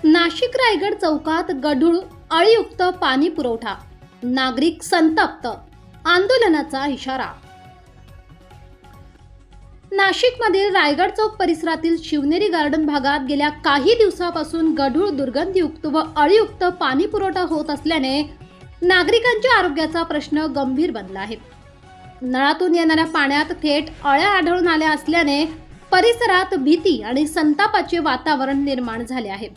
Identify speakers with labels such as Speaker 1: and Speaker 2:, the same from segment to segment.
Speaker 1: नाशिक रायगड चौकात गढूळ अळीयुक्त पाणी पुरवठा, नागरिक संतप्त, आंदोलनाचा इशारा। नाशिकमधील रायगड चौक परिसरातील शिवनेरी गार्डन भागात गेल्या काही दिवसापासून गढूळ, दुर्गंधीयुक्त व अळीयुक्त पाणी पुरवठा होत असल्याने नागरिकांच्या आरोग्याचा प्रश्न गंभीर बनला आहे। नळातून येणाऱ्या पाण्यात थेट अळ्या आढळून आल्या असल्याने परिसरात भीती आणि संतापाचे वातावरण निर्माण झाले आहे।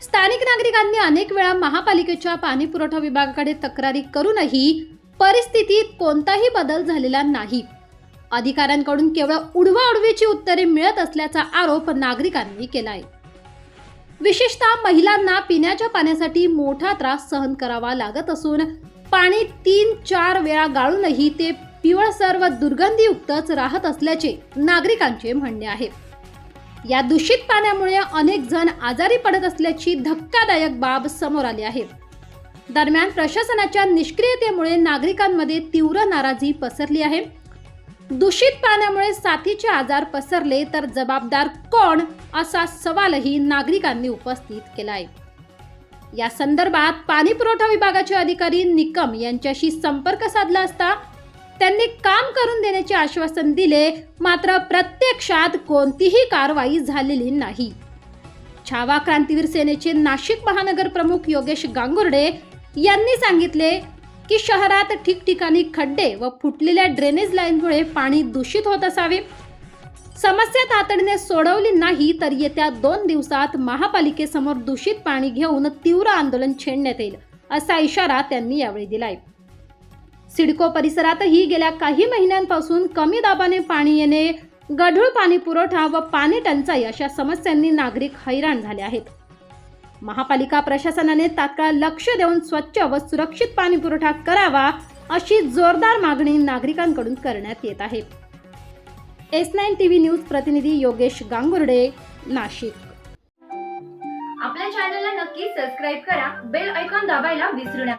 Speaker 1: स्थानिक नागरिकांनी अनेक वेळा महापालिकेच्या पाणी पुरवठा विभागाकडे तक्रारी करूनही परिस्थितीत कोणताही बदल झालेला नाही। अधिकाऱ्यांकडून केवळ उडवाउडवीची उत्तरे मिळत असल्याचा आरोप नागरिकांनी केलाय। विशेषतः महिलांना पिण्याच्या पाण्यासाठी मोठा त्रास सहन करावा लागत असून पाणी 3-4 वेळा गाळूनही ते पिवळसर व दुर्गंधीयुक्तच राहत असल्याचे नागरिकांचे म्हणणे आहे। या दूषित पाण्यामुळे अनेक जण आजारी पडत असल्याची धक्कादायक बाब समोर आली आहे। दरम्यान प्रशासनाच्या निष्क्रियतेमुळे नागरिकांमध्ये तीव्र नाराजी पसरली आहे। दूषित पाण्यामुळे साथीचे आजार पसरले तर जबाबदार कोण, असा सवालही नागरिकांनी उपस्थित केलाय। या संदर्भात पाणी पुरवठा विभागाचे अधिकारी निकम यांच्याशी संपर्क साधला असता त्यांनी काम करून देण्याचे आश्वासन दिले, मात्र प्रत्यक्षात कोणतीही कारवाई झालेली नाही। छावा क्रांतीवीर सेनेचे नाशिक महानगर प्रमुख योगेश गांगुर्डे यांनी सांगितले की शहरात ठिकठिकाणी खड्डे व फुटलेल्या ड्रेनेज लाईनमुळे पाणी दूषित होत असावे। समस्या तातडीने सोडवली नाही तर येत्या 2 दिवसात महापालिकेसमोर दूषित पाणी घेऊन तीव्र आंदोलन छेडण्यात येईल, असा इशारा त्यांनी यावेळी दिलाय। सिडको परिसरातही गेल्या काही महिन्यांपासून कमी दाबाने पाणी येणे, गढूळ पाणी पुरवठा व पाणी टंचाई अशा समस्यांनी नागरिक हैराण झाले आहेत। महापालिका प्रशासनाने तात्काळ लक्ष देऊन स्वच्छ व सुरक्षित पाणी पुरवठा करावा, अशी जोरदार मागणी नागरिकांकडून करण्यात येत आहे। S9 TV न्यूज प्रतिनिधी योगेश गांगुर्डे, नाशिक।
Speaker 2: आपल्या चॅनलला नक्की सबस्क्राइब करा, बेल आयकॉन दाबायला विसरू नका।